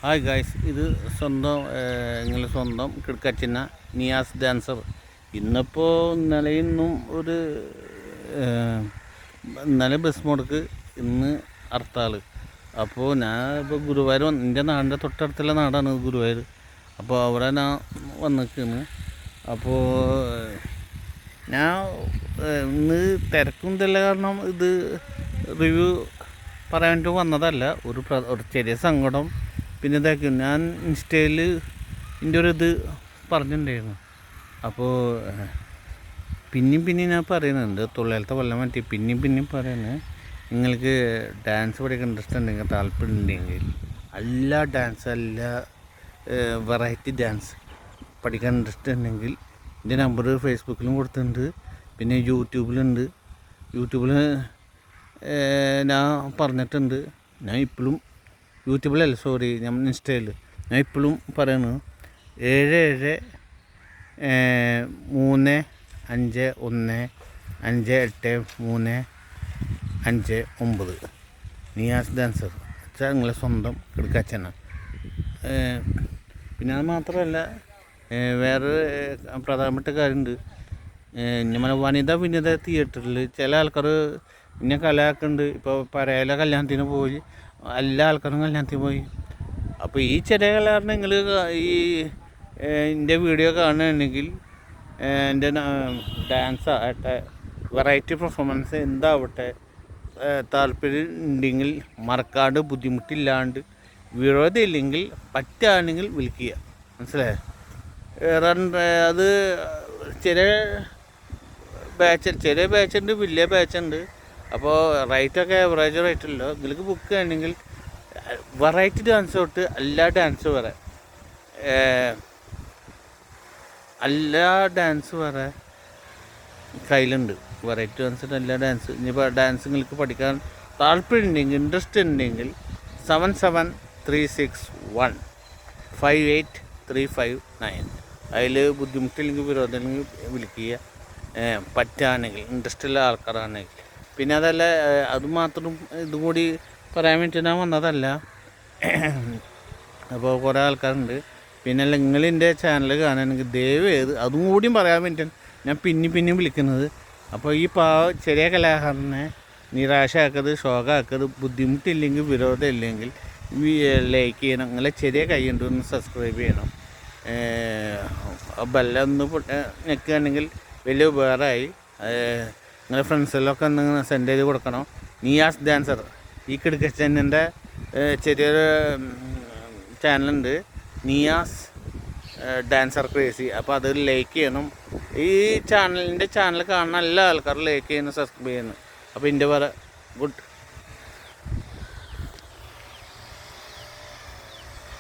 Hi guys, ഇത് നിങ്ങളുടെ സ്വന്തം കിടക്കച്ചിന നിയാസ് ഡാൻസർ. ഇന്നിപ്പോൾ ഇന്നലെയൊന്നും ഇന്നലെ ബസ് മുടക്ക്, ഇന്ന് ഹർത്താൽ. അപ്പോൾ ഞാൻ ഇപ്പോൾ ഗുരുവായൂർ എൻ്റെ നാടിൻ്റെ തൊട്ടടുത്തുള്ള നാടാണ് ഗുരുവായൂർ. അപ്പോൾ അവിടെ ഞാൻ വന്നിരിക്കുന്നു. അപ്പോൾ ഞാൻ ഇന്ന് തിരക്കൊന്നുമില്ല, കാരണം ഇത് റിവ്യൂ പറയാൻ വേണ്ടി വന്നതല്ല. ഒരു ചെറിയ സങ്കടം. പിന്നെ ഇതാക്കി ഞാൻ ഇൻസ്റ്റയിൽ ഇതിൻ്റെ ഇത് പറഞ്ഞിട്ടുണ്ടായിരുന്നു. അപ്പോൾ പിന്നെയും ഞാൻ പറയുന്നുണ്ട്, തൊള്ളായിരത്തെ കൊല്ലം പറ്റി പിന്നെയും പറയുന്നത്, നിങ്ങൾക്ക് ഡാൻസ് പഠിക്കാൻ ഇൻട്രസ്റ്റ് ഉണ്ടെങ്കിൽ, താല്പര്യം ഉണ്ടെങ്കിൽ, എല്ലാ വെറൈറ്റി ഡാൻസ് പഠിക്കാൻ ഇൻട്രസ്റ്റ് ഉണ്ടെങ്കിൽ എൻ്റെ നമ്പർ ഫേസ്ബുക്കിലും കൊടുത്തിട്ടുണ്ട്, പിന്നെ യൂട്യൂബിൽ ഞാൻ പറഞ്ഞിട്ടുണ്ട്. ഞാൻ ഇപ്പോഴും യൂട്യൂബിലല്ല, ഞാൻ ഇൻസ്റ്റയിൽ ഞാൻ ഇപ്പോഴും പറയുന്നു. 7735158359 നിയാസ് ഡാൻസർ വെച്ചാൽ നിങ്ങളെ സ്വന്തം കിടക്കച്ചന. പിന്നെ അത് മാത്രമല്ല, വേറെ പ്രധാനപ്പെട്ട കാര്യമുണ്ട്. നമ്മുടെ വനിതാ വിനീത തിയേറ്ററിൽ ചില ആൾക്കാർ ഇന്നെ കലാക്കുന്നുണ്ട്. ഇപ്പോൾ പരേല കല്യാണത്തിന് പോയി, എല്ലാ ആൾക്കാരും കല്യാണത്തിന് പോയി. അപ്പോൾ ഈ ചെറിയ കലാകാരൻ നിങ്ങൾ എൻ്റെ വീഡിയോ കാണുകയാണെങ്കിൽ, എൻ്റെ ഡാൻസ് ആകട്ടെ, വെറൈറ്റി പെർഫോമൻസ് എന്താവട്ടെ, താല്പര്യം ഉണ്ടെങ്കിൽ മറക്കാണ്ട്, ബുദ്ധിമുട്ടില്ലാണ്ട്, വിരോധമില്ലെങ്കിൽ പറ്റുകയാണെങ്കിൽ വിളിക്കുക. മനസ്സിലായോ? അത് ചെറിയ ബാച്ചുണ്ട്, വലിയ ബാച്ചുണ്ട്. അപ്പോൾ റേറ്റൊക്കെ ആവറേജ് റേറ്റല്ലോ. നിങ്ങൾക്ക് ബുക്ക് ചെയ്യണമെങ്കിൽ വെറൈറ്റി ഡാൻസ് തൊട്ട് എല്ലാ ഡാൻസ് വരെ കയ്യിലുണ്ട്. വെറൈറ്റി ഡാൻസ് എല്ലാ ഡാൻസ്. ഇനിയിപ്പോൾ ഡാൻസ് നിങ്ങൾക്ക് പഠിക്കാൻ താല്പര്യം ഉണ്ടെങ്കിൽ, ഇൻട്രസ്റ്റ് ഉണ്ടെങ്കിൽ 7736158359 അതിൽ ബുദ്ധിമുട്ടില്ലെങ്കിൽ, വിരോധമില്ലെങ്കിൽ വിളിക്കുക. പറ്റുകയാണെങ്കിൽ, ഇൻട്രസ്റ്റ് ഉള്ള ആൾക്കാരാണെങ്കിൽ. പിന്നെ അതല്ല, അതുമാത്രം ഇതും കൂടി പറയാൻ വേണ്ടി ഞാൻ വന്നതല്ല. അപ്പോൾ കുറേ ആൾക്കാരുണ്ട്. പിന്നെ നിങ്ങളെൻ്റെ ചാനൽ കാണുകയാണെങ്കിൽ ദയവേത് അതും കൂടിയും പറയാൻ വേണ്ടിയിട്ടാണ് ഞാൻ പിന്നെയും വിളിക്കുന്നത്. അപ്പോൾ ഈ ചെറിയ കലാകാരനെ നിരാശയാക്കരുത്, ശോകമാക്കരുത്. ബുദ്ധിമുട്ടില്ലെങ്കിൽ, വിരോധമില്ലെങ്കിൽ ലൈക്ക് ചെയ്യണം. നിങ്ങളെ ചെറിയ കൈയുണ്ട് ഒന്ന് സബ്സ്ക്രൈബ് ചെയ്യണം. ബെല്ലൊന്ന് ഞെക്കുകയാണെങ്കിൽ വലിയ ഉപകാരമായി. നിങ്ങളുടെ ഫ്രണ്ട്സിലൊക്കെ ഒന്ന് സെൻഡ് ചെയ്ത് കൊടുക്കണം. നിയാസ് ഡാൻസർ, ഈ കിടക്കച്ചൻ്റെ ചെറിയൊരു ചാനലുണ്ട്, നിയാസ് ഡാൻസർ ക്രേസി. അപ്പോൾ അത് ലൈക്ക് ചെയ്യണം. ഈ ചാനൽ കാണുന്ന എല്ലാ ആൾക്കാരും ലൈക്ക് ചെയ്യുന്നു, സബ്സ്ക്രൈബ് ചെയ്യുന്നു. അപ്പോൾ ഇതിൻ്റെ ഗുഡ്.